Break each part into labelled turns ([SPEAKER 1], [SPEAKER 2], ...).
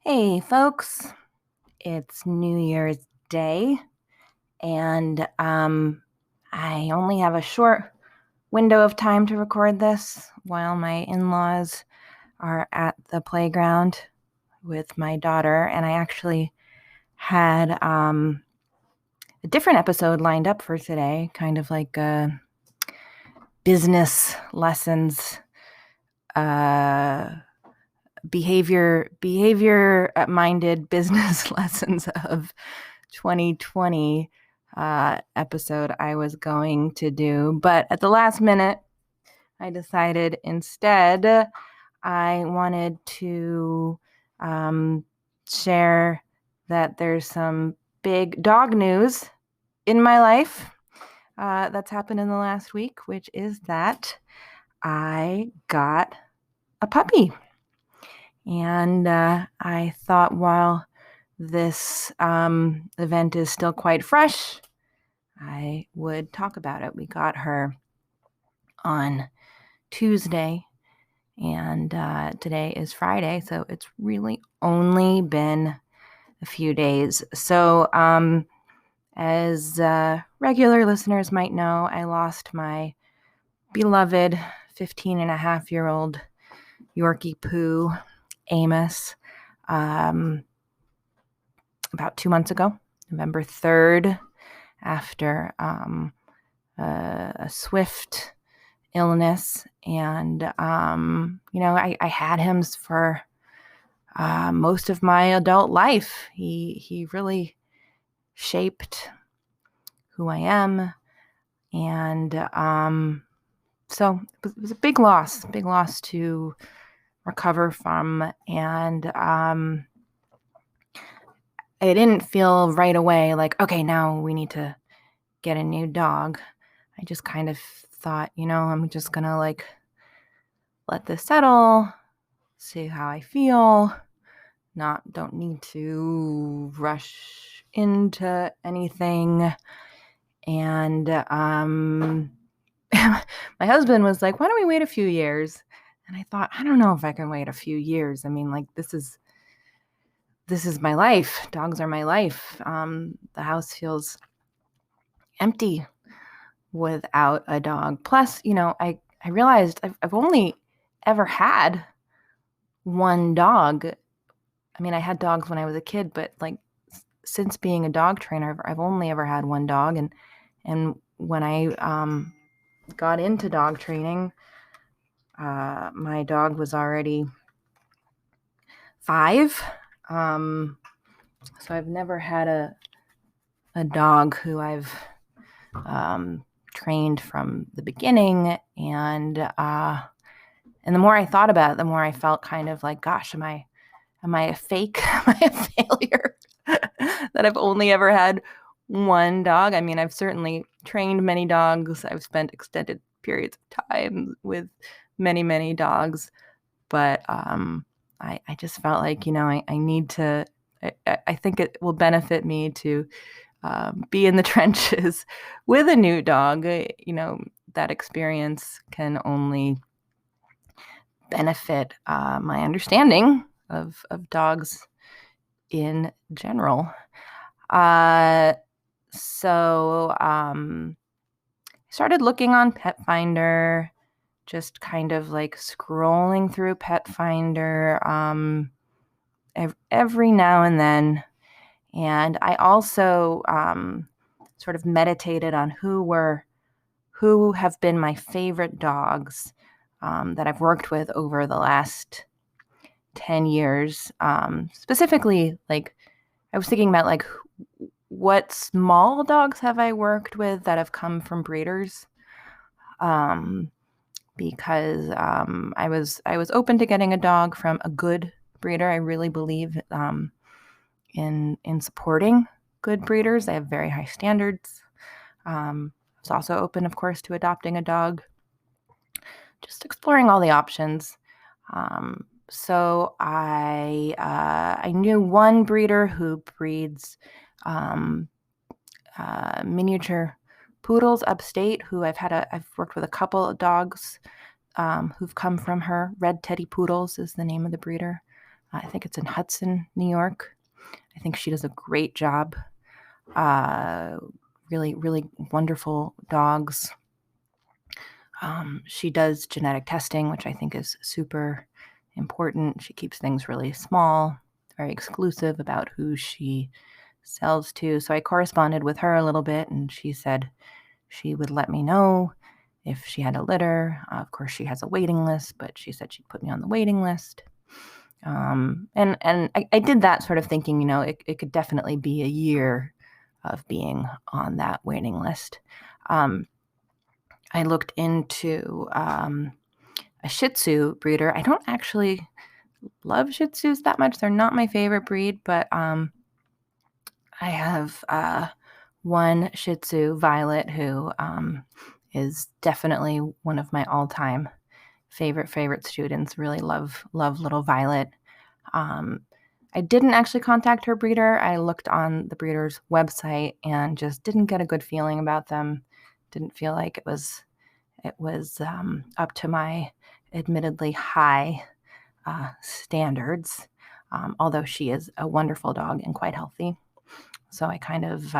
[SPEAKER 1] Hey, folks, it's New Year's Day, and I only have a short window of time to record this while my in-laws are at the playground with my daughter, and I actually had a different episode lined up for today, kind of like business lessons, uh, behavior minded business lessons of 2020 episode I was going to do. But at the last minute, I decided instead I wanted to share that there's some big dog news in my life that's happened in the last week, which is that I got a puppy. And I thought while this event is still quite fresh, I would talk about it. We got her on Tuesday, and today is Friday, so it's really only been a few days. So, as regular listeners might know, I lost my beloved 15-and-a-half-year-old Yorkiepoo, Amos, about 2 months ago, November 3rd, after a swift illness. And, I had him for most of my adult life. He really shaped who I am. And so it was a big loss to recover from. And I didn't feel right away like, okay, now we need to get a new dog. I just kind of thought, I'm just going to let this settle, see how I feel. Don't need to rush into anything. And my husband was like, why don't we wait a few years? And I thought, I don't know if I can wait a few years. I mean, this is my life. Dogs are my life. The house feels empty without a dog. Plus, I realized I've only ever had one dog. I mean, I had dogs when I was a kid, but since being a dog trainer, I've only ever had one dog. And when I got into dog training, my dog was already 5. So I've never had a dog who I've trained from the beginning. And the more I thought about it, the more I felt kind of like, gosh, am I a fake? Am I a failure that I've only ever had one dog? I mean, I've certainly trained many dogs. I've spent extended periods of time with many, many dogs. But I just felt like, I need to, I think it will benefit me to be in the trenches with a new dog. That experience can only benefit my understanding of dogs in general. So I started looking on Petfinder, just kind of scrolling through Petfinder every now and then. And I also sort of meditated on who have been my favorite dogs that I've worked with over the last 10 years. Specifically, I was thinking about what small dogs have I worked with that have come from breeders? Because I was open to getting a dog from a good breeder. I really believe in supporting good breeders. They have very high standards. I was also open, of course, to adopting a dog. Just exploring all the options. So I knew one breeder who breeds miniature poodles upstate, who I've worked with a couple of dogs who've come from her. Red Teddy Poodles is the name of the breeder. I think it's in Hudson, New York. I think she does a great job. Really, really wonderful dogs. She does genetic testing, which I think is super important. She keeps things really small, very exclusive about who she sells to. So I corresponded with her a little bit, and she said she would let me know if she had a litter. Of course, she has a waiting list, but she said she'd put me on the waiting list. And I did that sort of thinking, it could definitely be a year of being on that waiting list. I looked into a Shih Tzu breeder. I don't actually love Shih Tzus that much. They're not my favorite breed, but I have one Shih Tzu, Violet, who is definitely one of my all-time favorite students. Really love little Violet. I didn't actually contact her breeder. I looked on the breeder's website and just didn't get a good feeling about them. Didn't feel like it was up to my admittedly high standards, although she is a wonderful dog and quite healthy. So I kind of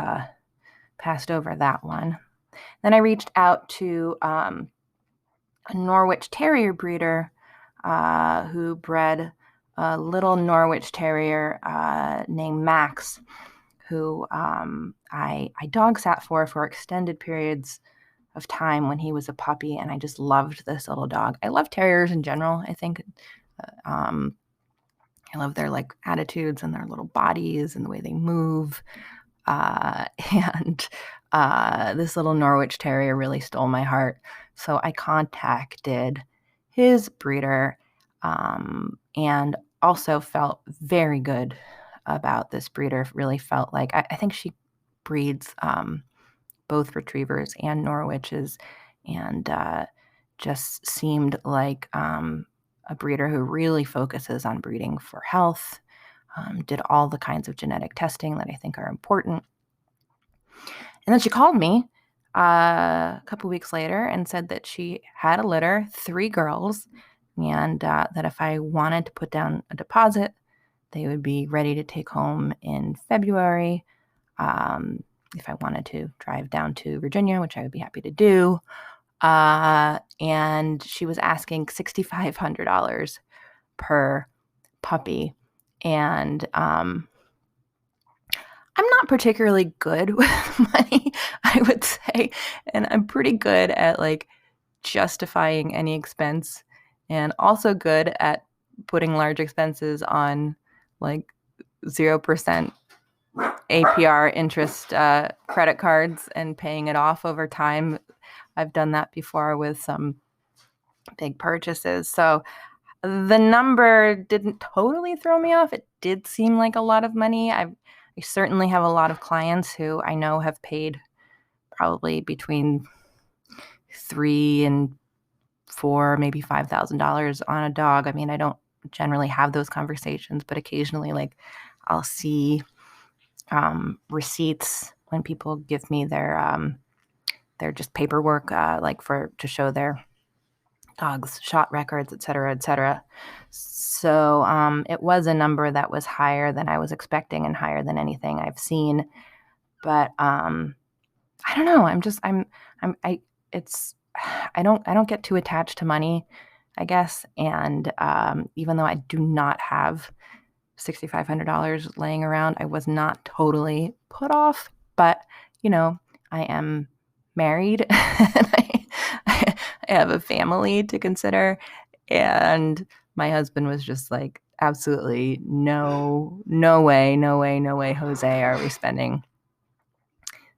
[SPEAKER 1] passed over that one. Then I reached out to a Norwich Terrier breeder who bred a little Norwich Terrier named Max, who I dog sat for extended periods of time when he was a puppy, and I just loved this little dog. I love terriers in general. I think I love their attitudes and their little bodies and the way they move. And this little Norwich Terrier really stole my heart. So I contacted his breeder and also felt very good about this breeder. Really felt like I think she breeds both retrievers and Norwiches, and just seemed like a breeder who really focuses on breeding for health, did all the kinds of genetic testing that I think are important. And then she called me a couple weeks later and said that she had a litter, 3 girls, and that if I wanted to put down a deposit, they would be ready to take home in February. If I wanted to drive down to Virginia, which I would be happy to do. And she was asking $6,500 per puppy. And I'm not particularly good with money, I would say. And I'm pretty good at justifying any expense, and also good at putting large expenses on 0% APR interest credit cards and paying it off over time. I've done that before with some big purchases. So the number didn't totally throw me off. It did seem like a lot of money. I certainly have a lot of clients who I know have paid probably between $3,000 and $4,000, maybe $5,000 on a dog. I mean, I don't generally have those conversations, but occasionally I'll see receipts when people give me their just paperwork, to show their dogs' shot records, et cetera, et cetera. So it was a number that was higher than I was expecting and higher than anything I've seen. But I don't know. I don't get too attached to money, I guess. And even though I do not have $6,500 laying around, I was not totally put off. But I am married and I have a family to consider, and my husband was just absolutely no way, Jose, are we spending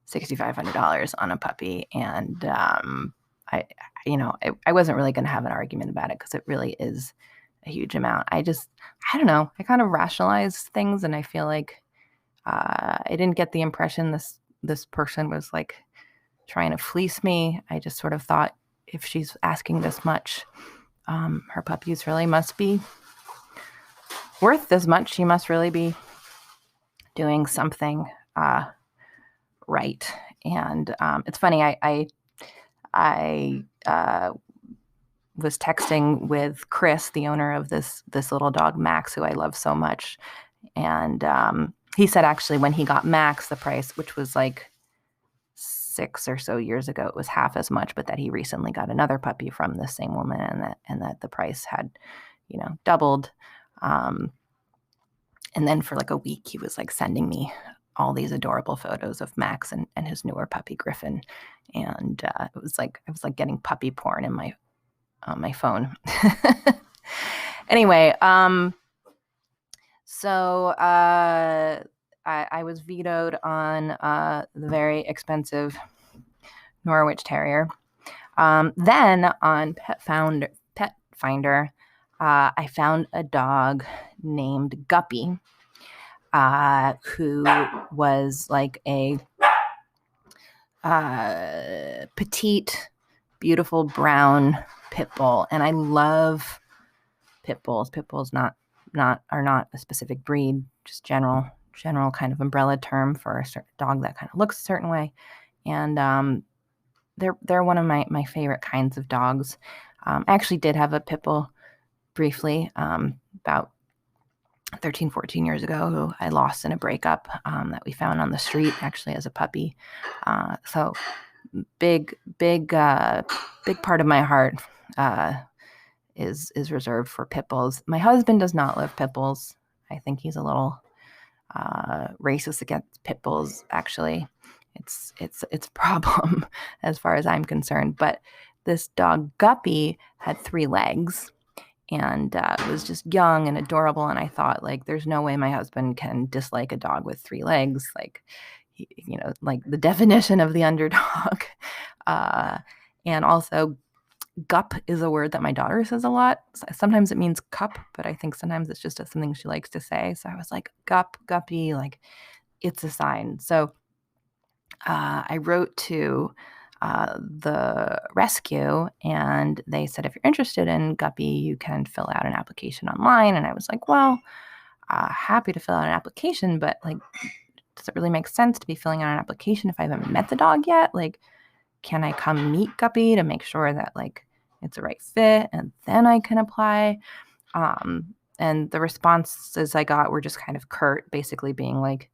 [SPEAKER 1] $6,500 on a puppy. And I wasn't really going to have an argument about it because it really is a huge amount. I don't know. I kind of rationalize things, and I feel like I didn't get the impression this person was trying to fleece me. I just sort of thought, if she's asking this much, her puppies really must be worth this much. She must really be doing something right. And it's funny. I was texting with Chris, the owner of this little dog, Max, who I love so much. And he said actually when he got Max, the price, which was like 6 or so years ago, it was half as much, but that he recently got another puppy from the same woman, and that the price had, doubled. And then for like a week, he was like sending me all these adorable photos of Max and his newer puppy Griffin, and it was like I was like getting puppy porn in my phone. Anyway, so I was vetoed on the very expensive Norwich Terrier. Then on Petfinder, I found a dog named Guppy, who was like a petite, beautiful brown pit bull, and I love pit bulls. Pit bulls are not a specific breed, just general kind of umbrella term for a certain dog that kind of looks a certain way, and they're one of my favorite kinds of dogs. I actually did have a pit bull briefly, about 13, 14 years ago, who I lost in a breakup that we found on the street actually as a puppy. So big part of my heart is reserved for pit bulls. My husband does not love pit bulls. I think he's a little racist against pit bulls. Actually, it's a problem as far as I'm concerned. But this dog Guppy had 3 legs, and it was just young and adorable. And I thought, like, there's no way my husband can dislike a dog with 3 legs, like, like the definition of the underdog. And also, gup is a word that my daughter says a lot. Sometimes it means cup, but I think sometimes it's just something she likes to say. So I was like, guppy, like, it's a sign. So I wrote to the rescue, and they said, if you're interested in Guppy, you can fill out an application online. And I was like, well, happy to fill out an application, but like, does it really make sense to be filling out an application if I haven't met the dog yet? Like, can I come meet Guppy to make sure that like it's a right fit, and then I can apply? And the responses I got were just kind of curt, basically being like,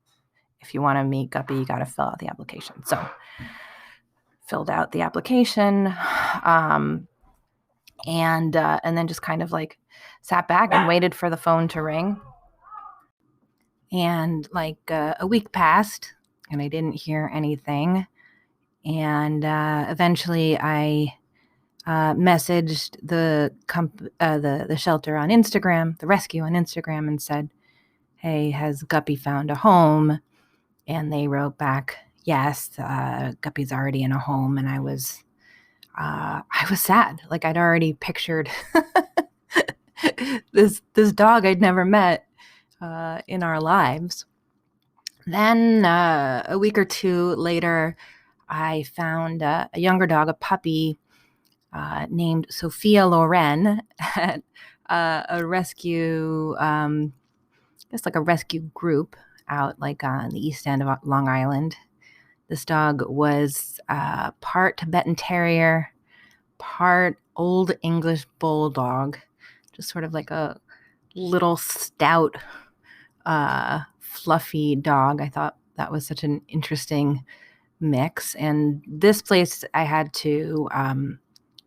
[SPEAKER 1] if you want to meet Guppy, you got to fill out the application. So filled out the application, and then just kind of like sat back and waited for the phone to ring. And like a week passed, and I didn't hear anything. And eventually, I messaged the shelter on Instagram, the rescue on Instagram, and said, "Hey, has Guppy found a home?" And they wrote back, "Yes, Guppy's already in a home." And I was sad. Like, I'd already pictured this dog I'd never met in our lives. Then a week or two later, I found a younger dog, a puppy named Sophia Loren, at a rescue, just like a rescue group out like on the east end of Long Island. This dog was part Tibetan Terrier, part Old English Bulldog, just sort of like a little stout, fluffy dog. I thought that was such an interesting mix. And this place I had to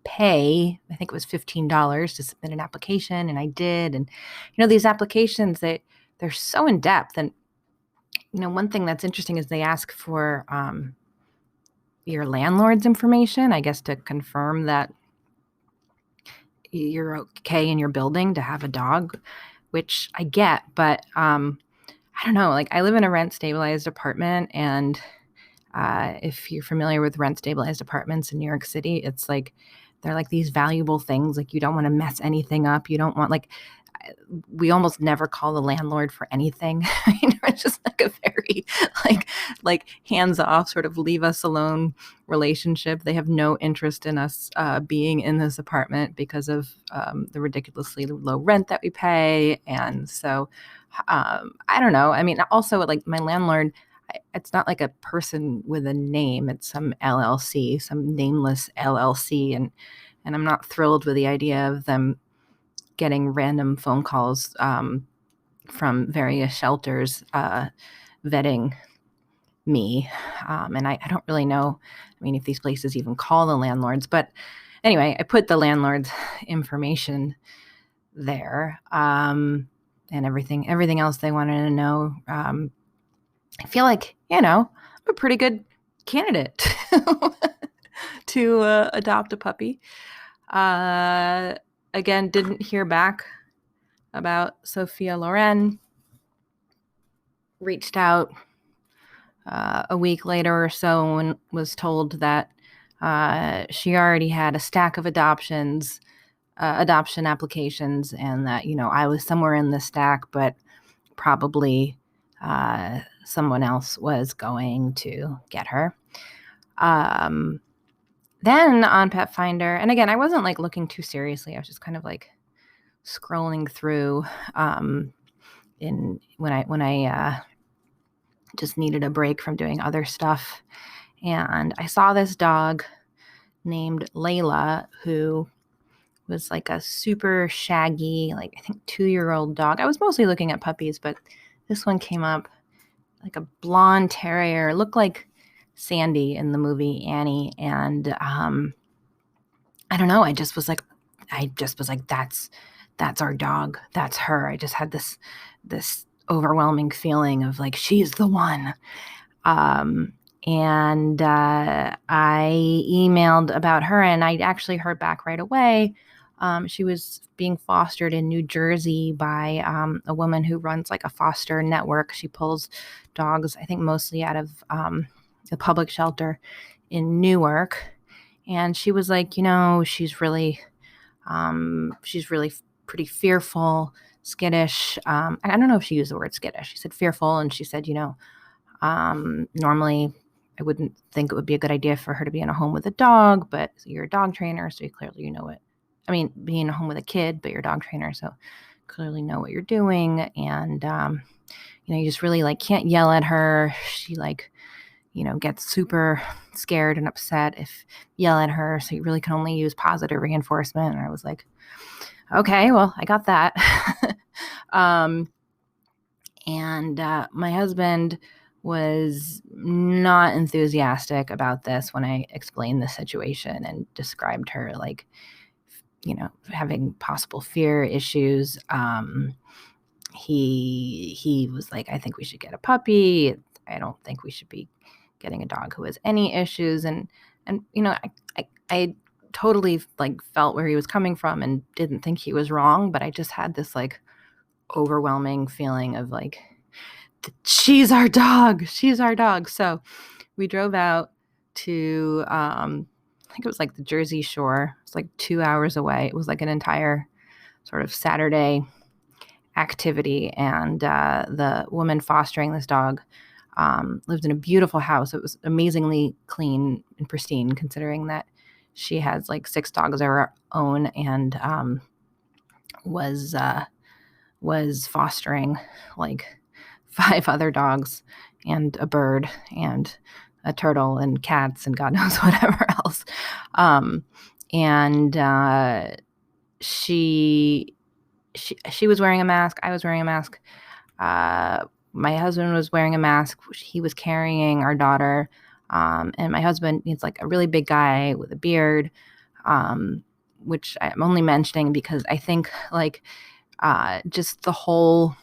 [SPEAKER 1] pay, I think it was $15 to submit an application, and I did. And these applications, they're so in depth. And one thing that's interesting is they ask for your landlord's information, I guess, to confirm that you're okay in your building to have a dog, which I get. But I don't know, like, I live in a rent stabilized apartment, and if you're familiar with rent stabilized apartments in New York City, it's like they're like these valuable things. Like, you don't want to mess anything up. You don't want, like, we almost never call the landlord for anything. It's just like a very like hands off, sort of leave us alone relationship. They have no interest in us being in this apartment because of the ridiculously low rent that we pay. And so I don't know. I mean, also, like, my landlord, it's not like a person with a name. It's some LLC, some nameless LLC. And and I'm not thrilled with the idea of them getting random phone calls from various shelters vetting me. And I don't really know, I mean, if these places even call the landlords. But anyway, I put the landlord's information there, and everything else they wanted to know. I feel like, I'm a pretty good candidate to adopt a puppy. Again, didn't hear back about Sophia Loren. Reached out a week later or so and was told that she already had a stack of adoption applications, and that, I was somewhere in the stack, but probably someone else was going to get her. Then on Petfinder, and again, I wasn't like looking too seriously. I was just kind of like scrolling through when I just needed a break from doing other stuff. And I saw this dog named Layla, who was like a super shaggy, like I think 2-year-old dog. I was mostly looking at puppies, but this one came up, like a blonde terrier. It looked like Sandy in the movie Annie. And I don't know. I just was like, that's our dog. That's her. I just had this overwhelming feeling of like, she's the one. And I emailed about her, and I actually heard back right away. She was being fostered in New Jersey by a woman who runs like a foster network. She pulls dogs, I think, mostly out of the public shelter in Newark. And she was like, she's really pretty fearful, skittish. I don't know if she used the word skittish. She said fearful, and she said, normally I wouldn't think it would be a good idea for her to be in a home with a dog, but you're a dog trainer, so you clearly know it. I mean, being in a home with a kid, but you're a dog trainer, so clearly know what you're doing. And, you just really like can't yell at her. She gets super scared and upset if you yell at her. So you really can only use positive reinforcement. And I was like, okay, well, I got that. And my husband was not enthusiastic about this when I explained the situation and described her like, having possible fear issues. He was like, I think we should get a puppy. I don't think we should be getting a dog who has any issues. And I totally like felt where he was coming from and didn't think he was wrong, but I just had this like overwhelming feeling of like, she's our dog. So we drove out to, I think it was like the Jersey Shore. It's like 2 hours away. It was like an entire sort of Saturday activity. And the woman fostering this dog lived in a beautiful house. It was amazingly clean and pristine, considering that she has like 6 dogs of her own, and was fostering like 5 other dogs and a bird and a turtle and cats and God knows whatever else. And she was wearing a mask. I was wearing a mask. My husband was wearing a mask. He was carrying our daughter. And my husband is like a really big guy with a beard, which I'm only mentioning because I think like just the whole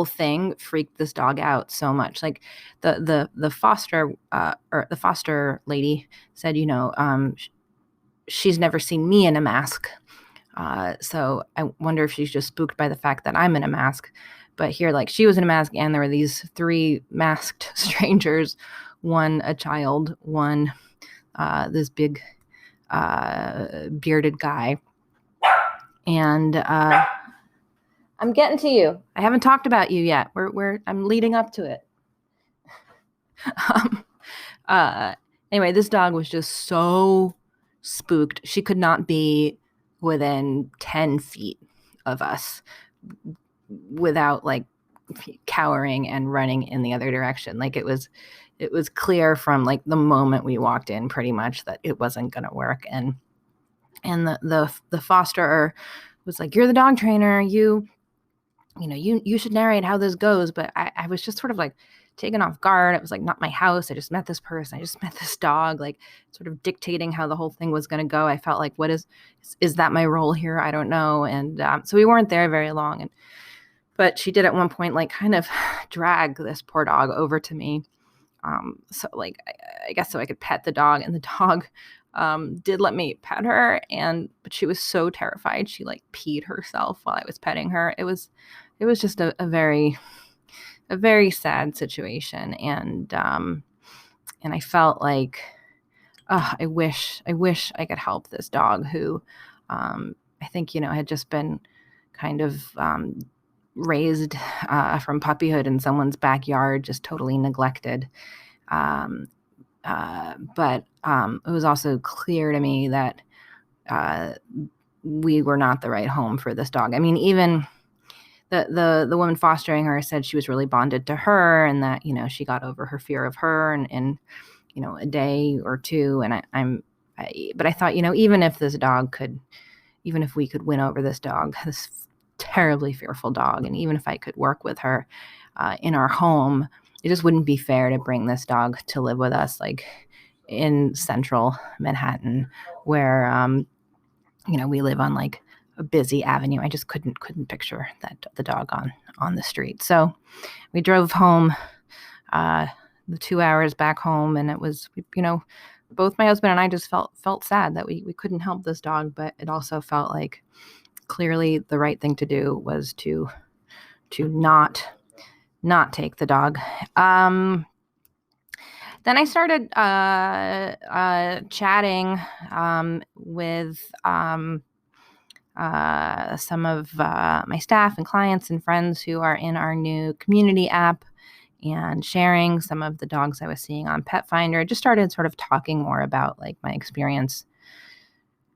[SPEAKER 1] thing freaked this dog out so much. Like the foster or the foster lady said, she's never seen me in a mask. So I wonder if she's just spooked by the fact that I'm in a mask. But here, like, she was in a mask, and there were these 3 masked strangers, one a child, one this big bearded guy. And I'm getting to you. I haven't talked about you yet. I'm leading up to it. Anyway, this dog was just so spooked. She could not be within 10 feet of us without like cowering and running in the other direction. Like it was clear from like the moment we walked in pretty much that it wasn't going to work. And And the fosterer was like, "You're the dog trainer. You should narrate how this goes." But I was just sort of like taken off guard. It was like not my house. I just met this person. I just met this dog, like sort of dictating how the whole thing was going to go. I felt like, what is that my role here? I don't know. And so we weren't there very long. But she did at one point, like kind of drag this poor dog over to me. So like, I guess so I could pet the dog, and the dog did let me pet her, but she was so terrified. She like peed herself while I was petting her. It was just a very sad situation. And I felt like, I wish I could help this dog who, I think, had just been kind of, raised from puppyhood in someone's backyard, just totally neglected. But it was also clear to me that we were not the right home for this dog. I mean, even the woman fostering her said she was really bonded to her, and that, she got over her fear of her in a day or two. And but I thought, even if we could win over this dog, this terribly fearful dog, and even if I could work with her in our home, it just wouldn't be fair to bring this dog to live with us, like in central Manhattan, where we live on like a busy avenue. I just couldn't picture the dog on the street. So we drove home, the 2 hours back home, and it was, both my husband and I just felt sad that we couldn't help this dog, but it also felt like clearly the right thing to do was to not take the dog. Then I started chatting with some of my staff and clients and friends who are in our new community app, and sharing some of the dogs I was seeing on Petfinder. I just started sort of talking more about like my experience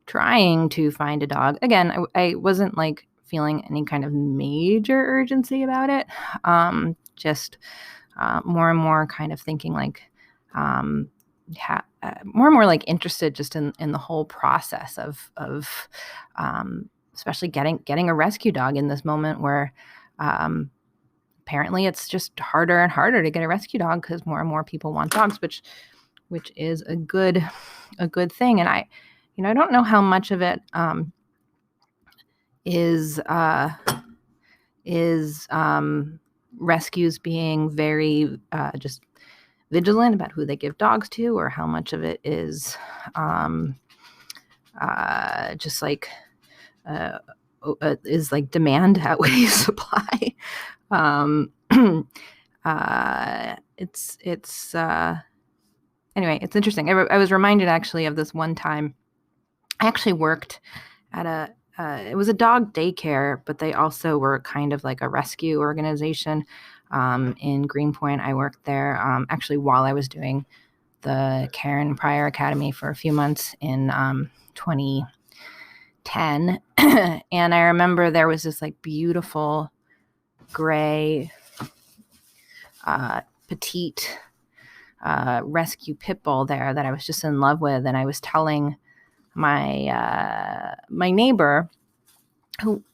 [SPEAKER 1] trying to find a dog. Again, I wasn't like feeling any kind of major urgency about it. Just more and more kind of thinking like, more and more like interested just in the whole process of especially getting a rescue dog in this moment where apparently it's just harder and harder to get a rescue dog because more and more people want dogs, which is a good thing. And I don't know how much of it is rescues being very just vigilant about who they give dogs to, or how much of it is just like is like demand outweighs supply. It's anyway, it's interesting. I was reminded actually of this one time. I actually worked at it was a dog daycare, but they also were kind of like a rescue organization in Greenpoint. I worked there actually while I was doing the Karen Pryor Academy for a few months in 2010. And I remember there was this like beautiful gray petite rescue pit bull there that I was just in love with. And I was telling my neighbor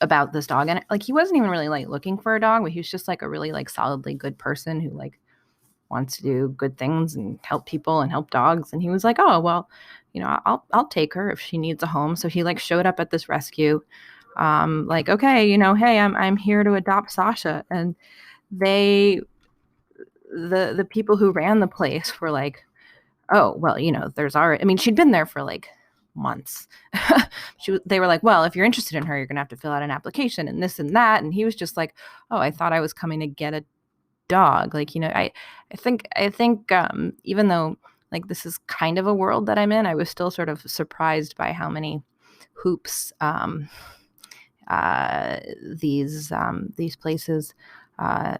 [SPEAKER 1] about this dog, and like he wasn't even really like looking for a dog, but he was just like a really like solidly good person who like wants to do good things and help people and help dogs. And he was like, "Oh, well, I'll take her if she needs a home." So he like showed up at this rescue, like, "Okay, hey, I'm here to adopt Sasha." And the people who ran the place were like, "Oh, well, there's already," I mean, she'd been there for like months. They were like, "Well, if you're interested in her, you're gonna have to fill out an application and this and that." And he was just like, "Oh, I thought I was coming to get a dog." Like, I think even though like this is kind of a world that I'm in, I was still sort of surprised by how many hoops these places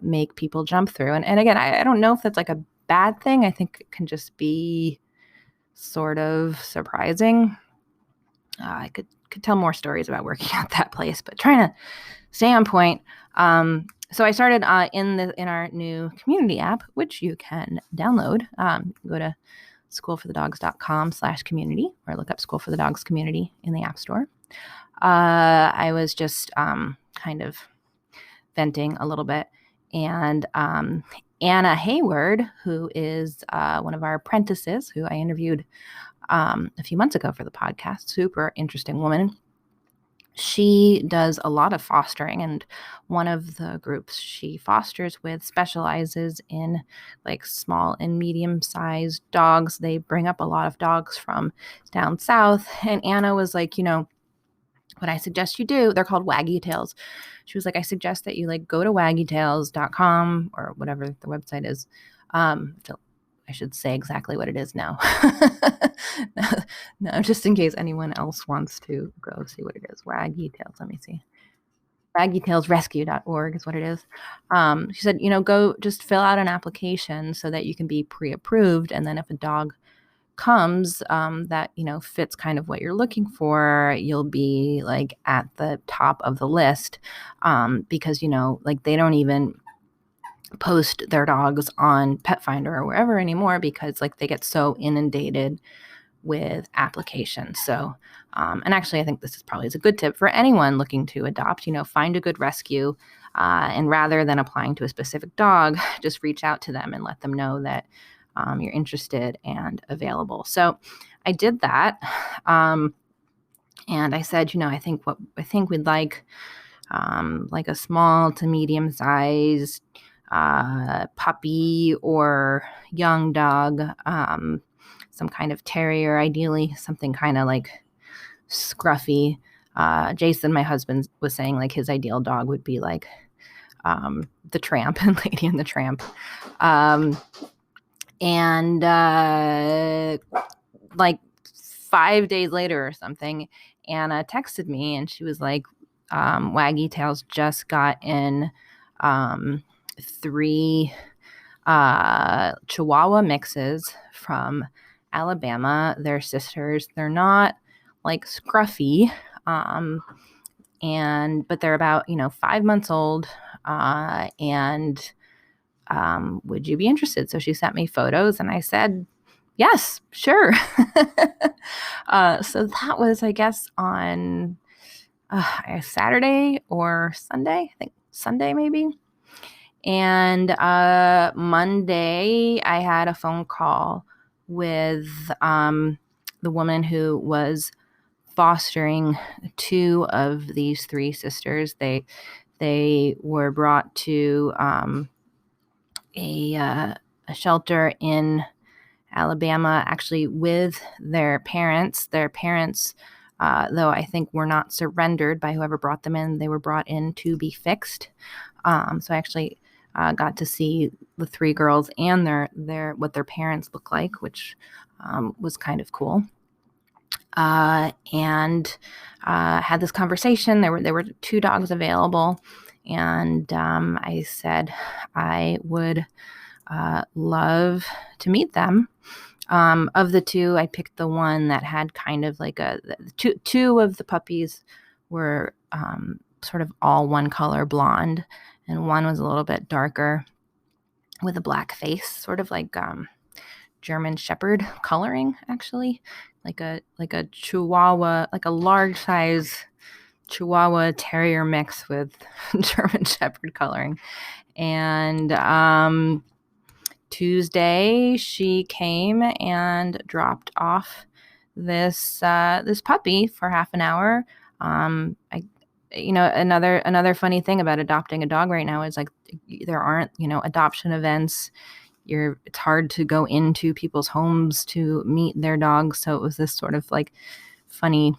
[SPEAKER 1] make people jump through. And again, I don't know if that's like a bad thing. I think it can just be sort of surprising. I could tell more stories about working at that place, but trying to stay on point. So I started in our new community app, which you can download. Go to schoolforthedogs.com/community, or look up School for the Dogs community in the App Store. I was just kind of venting a little bit. And Anna Hayward, who is one of our apprentices, who I interviewed a few months ago for the podcast, super interesting woman. She does a lot of fostering, and one of the groups she fosters with specializes in like small and medium-sized dogs. They bring up a lot of dogs from down south, and Anna was like, what I suggest you do, they're called Waggy Tails. She was like, I suggest that you like go to waggytails.com or whatever the website is. I should say exactly what it is now. No, just in case anyone else wants to go see what it is. Waggy Tails. Let me see. waggytailsrescue.org is what it is. She said, go just fill out an application so that you can be pre-approved. And then if a dog comes that fits kind of what you're looking for, you'll be like at the top of the list, because like they don't even post their dogs on Petfinder or wherever anymore, because like they get so inundated with applications. So and actually I think this is probably a good tip for anyone looking to adopt. Find a good rescue, and rather than applying to a specific dog, just reach out to them and let them know that you're interested and available. So I did that. And I said, I think we'd like a small to medium sized puppy or young dog, some kind of terrier, ideally something kind of like scruffy. Jason, my husband, was saying like his ideal dog would be like the Tramp and Lady and the Tramp. And like 5 days later or something, Anna texted me and she was like, Waggy Tails just got in 3 Chihuahua mixes from Alabama. They're sisters. They're not like scruffy, but they're about 5 months old, and would you be interested? So she sent me photos and I said, yes, sure. So that was, I guess, on Saturday or Sunday. I think Sunday maybe. And Monday I had a phone call with the woman who was fostering 2 of these 3 sisters. They were brought to a shelter in Alabama, actually with their parents. Their parents, though I think were not surrendered by whoever brought them in, they were brought in to be fixed. So I actually got to see the 3 girls and their what their parents look like, which was kind of cool. And had this conversation. There were 2 dogs available, and I said I would love to meet them. Of the 2, I picked the one that had kind of like two of the puppies were sort of all one color blonde, and one was a little bit darker with a black face, sort of like German Shepherd coloring, actually, like a Chihuahua, like a large size Chihuahua Terrier mix with German Shepherd coloring. And Tuesday she came and dropped off this puppy for half an hour. Another funny thing about adopting a dog right now is like there aren't adoption events. It's hard to go into people's homes to meet their dogs, so it was this sort of like funny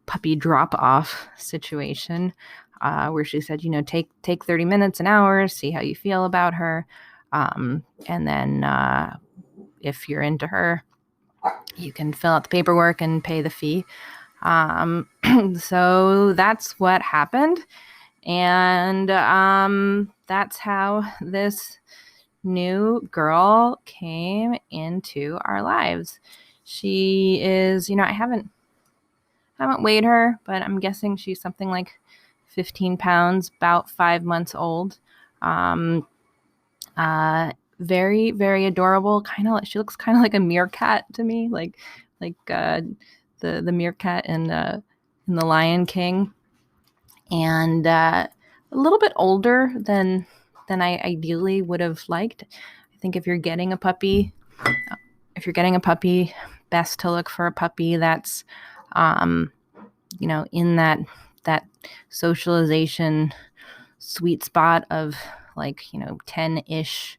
[SPEAKER 1] puppy drop off situation, where she said, take 30 minutes, an hour, see how you feel about her. And then if you're into her, you can fill out the paperwork and pay the fee. So that's what happened. And that's how this new girl came into our lives. She is, I haven't weighed her, but I'm guessing she's something like 15 pounds, about 5 months old. very, very adorable. She looks kind of like a meerkat to me, like the meerkat in The Lion King, and a little bit older than I ideally would have liked. I think if you're getting a puppy, best to look for a puppy that's, in that socialization sweet spot of 10-ish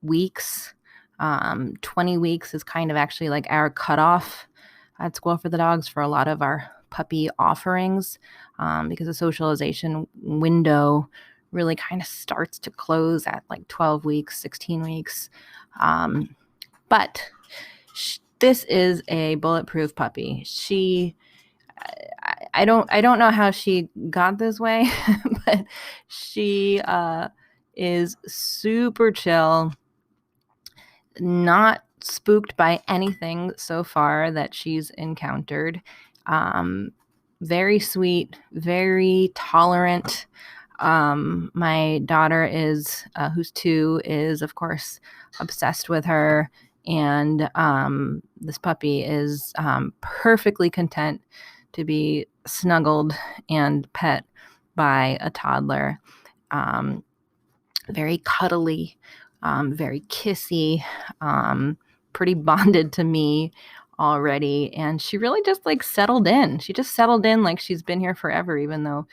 [SPEAKER 1] weeks. 20 weeks is kind of actually like our cutoff at School for the Dogs for a lot of our puppy offerings, because the socialization window really kind of starts to close at 12 weeks, 16 weeks. But this is a bulletproof puppy. I don't know how she got this way, but she is super chill, not spooked by anything so far that she's encountered. Very sweet, very tolerant. My daughter who's 2, is of course obsessed with her, and this puppy is perfectly content to be snuggled and pet by a toddler. Very cuddly, very kissy, pretty bonded to me already. And she really just settled in. She just settled in like she's been here forever, even though,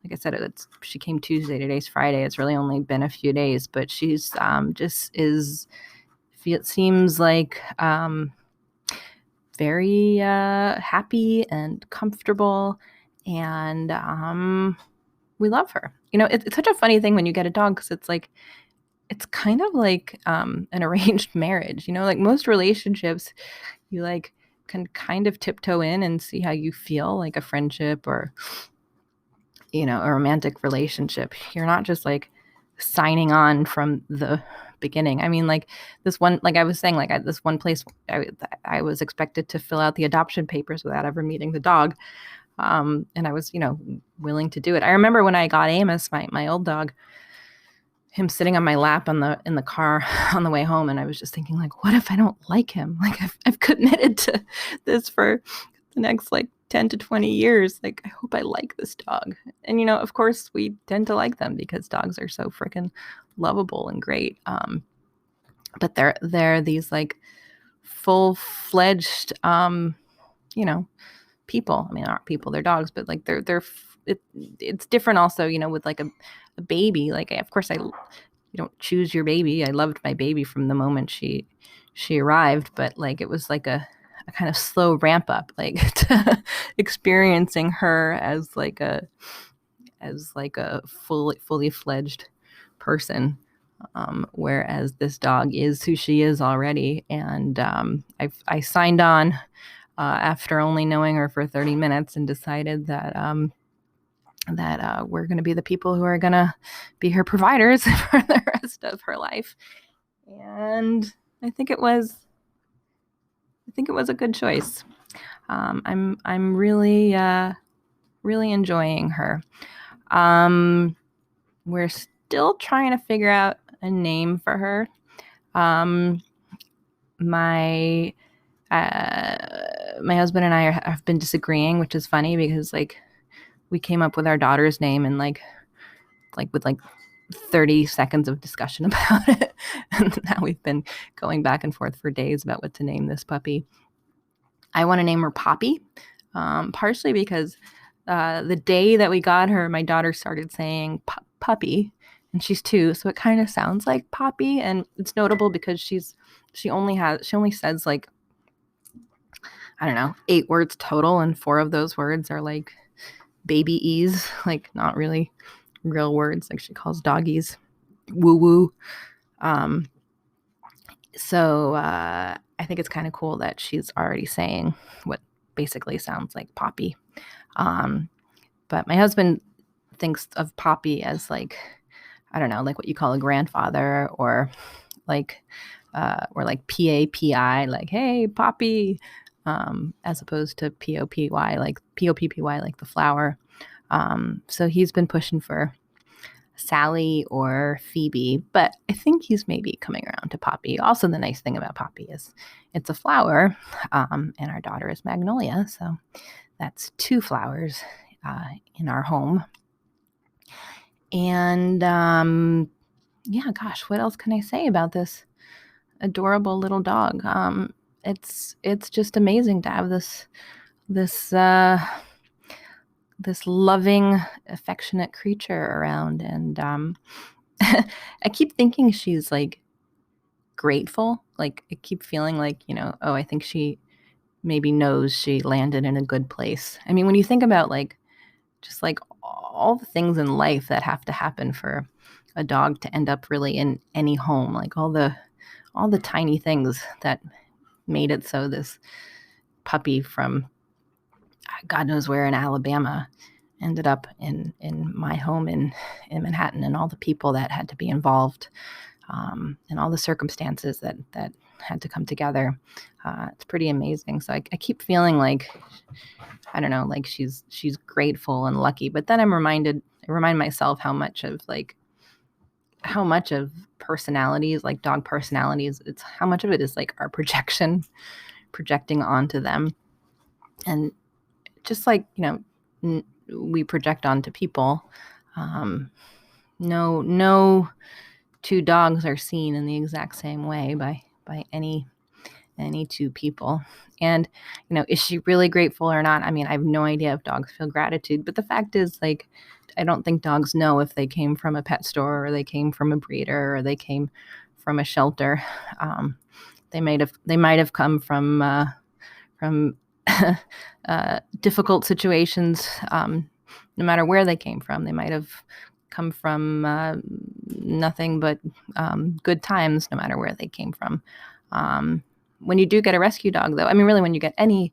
[SPEAKER 1] like I said, she came Tuesday, today's Friday. It's really only been a few days, but she's it seems like very happy and comfortable, and we love her. It's such a funny thing when you get a dog, because it's kind of like an arranged marriage. Like most relationships, you can kind of tiptoe in and see how you feel, like a friendship or a romantic relationship. You're not just signing on from the beginning. I mean, this one, I was saying, this one place, I was expected to fill out the adoption papers without ever meeting the dog. And I was, willing to do it. I remember when I got Amos, my old dog, him sitting on my lap in the car on the way home, and I was just thinking, what if I don't like him? I've committed to this for the next 10 to 20 years. I hope I like this dog. And of course we tend to like them because dogs are so freaking lovable and great. But they're these full-fledged people. I mean, not people, they're dogs, but it's different also, with a baby. Of course you don't choose your baby. I loved my baby from the moment she arrived, but it was a kind of slow ramp up, to experiencing her as a fully fledged person. Whereas this dog is who she is already. And I signed on after only knowing her for 30 minutes and decided that we're going to be the people who are going to be her providers for the rest of her life. And I think it was a good choice. I'm really really enjoying her. We're still trying to figure out a name for her. My husband and I have been disagreeing, which is funny because we came up with our daughter's name and with 30 seconds of discussion about it. And now we've been going back and forth for days about what to name this puppy. I want to name her Poppy, partially because the day that we got her, my daughter started saying puppy, and she's 2, so it kind of sounds like Poppy. And it's notable because she only says I don't know, 8 words total, and 4 of those words are baby-ease, not really real words. She calls doggies woo-woo. So I think it's kind of cool that she's already saying what basically sounds like Poppy. But my husband thinks of Poppy as I don't know, what you call a grandfather, or PAPI, hey Poppy, as opposed to POPY, POPPY, the flower. So he's been pushing for Sally or Phoebe, but I think he's maybe coming around to Poppy. Also, the nice thing about Poppy is it's a flower, and our daughter is Magnolia, so that's 2 flowers in our home. And yeah, gosh, what else can I say about this adorable little dog? It's just amazing to have this loving, affectionate creature around, and I keep thinking she's like grateful. Like I keep feeling like, oh, I think she maybe knows she landed in a good place. I mean, when you think about like just like all the things in life that have to happen for a dog to end up really in any home, like all the tiny things that made it so this puppy from God knows where in Alabama ended up in my home in Manhattan, and all the people that had to be involved, and all the circumstances that had to come together. It's pretty amazing. So I keep feeling like, I don't know, like she's grateful and lucky. But then I remind myself how much of personalities, like dog personalities, it's how much of it is like our projecting onto them. And just like, we project onto people, no 2 dogs are seen in the exact same way by any 2 people. And, is she really grateful or not? I mean, I have no idea if dogs feel gratitude, but the fact is, like, I don't think dogs know if they came from a pet store, or they came from a breeder, or they came from a shelter. They might have come from difficult situations, no matter where they came from. They might have come from nothing but good times, no matter where they came from. When you do get a rescue dog, though, I mean, really, when you get any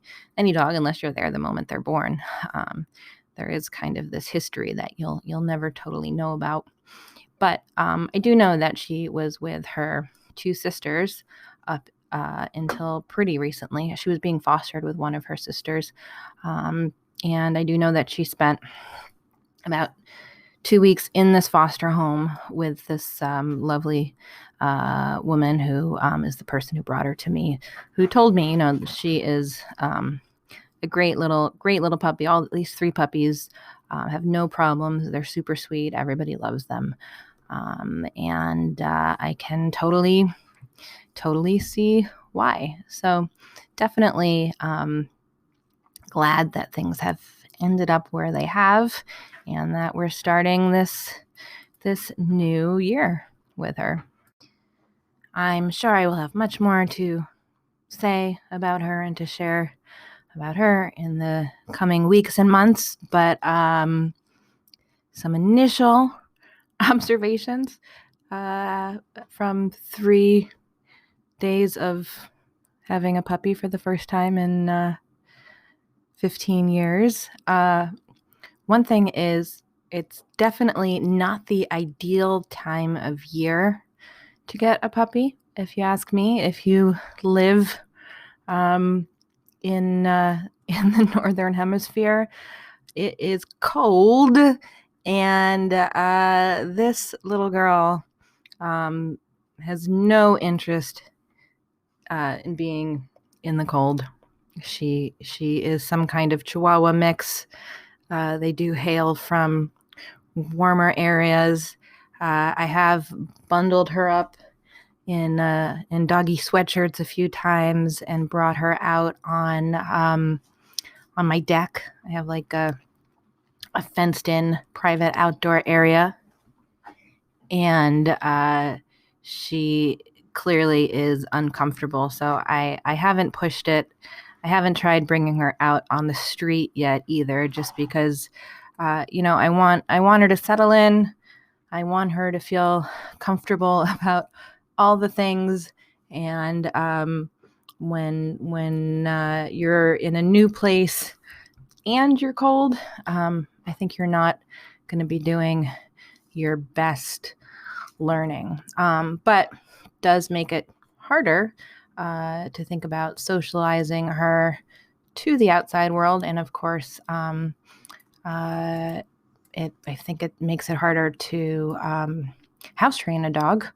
[SPEAKER 1] dog, unless you're there the moment they're born, there is kind of this history that you'll never totally know about. But I do know that she was with her 2 sisters up until pretty recently. She was being fostered with one of her sisters. And I do know that she spent about 2 weeks in this foster home with this lovely woman who is the person who brought her to me, who told me, she is a great little puppy. At least 3 puppies have no problems. They're super sweet. Everybody loves them. And I can totally see why. So definitely glad that things have ended up where they have, and that we're starting this new year with her. I'm sure I will have much more to say about her and to share about her in the coming weeks and months, but some initial observations from 3 days of having a puppy for the first time in 15 years. One thing is, it's definitely not the ideal time of year to get a puppy, if you ask me. If you live in the northern hemisphere, it is cold, and this little girl has no interest in being in the cold. She is some kind of Chihuahua mix. They do hail from warmer areas. I have bundled her up in doggy sweatshirts a few times and brought her out on my deck. I have like a fenced-in private outdoor area, and she clearly is uncomfortable. So I haven't pushed it. I haven't tried bringing her out on the street yet either, just because, I want her to settle in. I want her to feel comfortable about all the things. And when you're in a new place and you're cold, I think you're not going to be doing your best learning. But does make it harder to think about socializing her to the outside world, and of course I think it makes it harder to house train a dog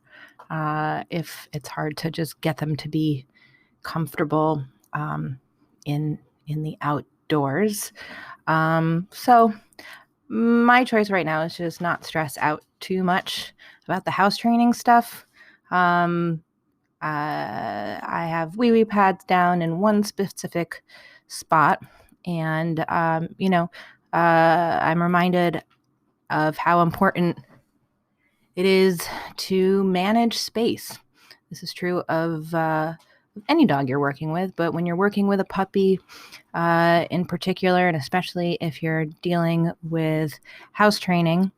[SPEAKER 1] if it's hard to just get them to be comfortable in the outdoors. So my choice right now is just not stress out too much about the house training stuff. I have wee wee pads down in one specific spot, and I'm reminded of how important it is to manage space. This is true of any dog you're working with, but when you're working with a puppy in particular, and especially if you're dealing with house training,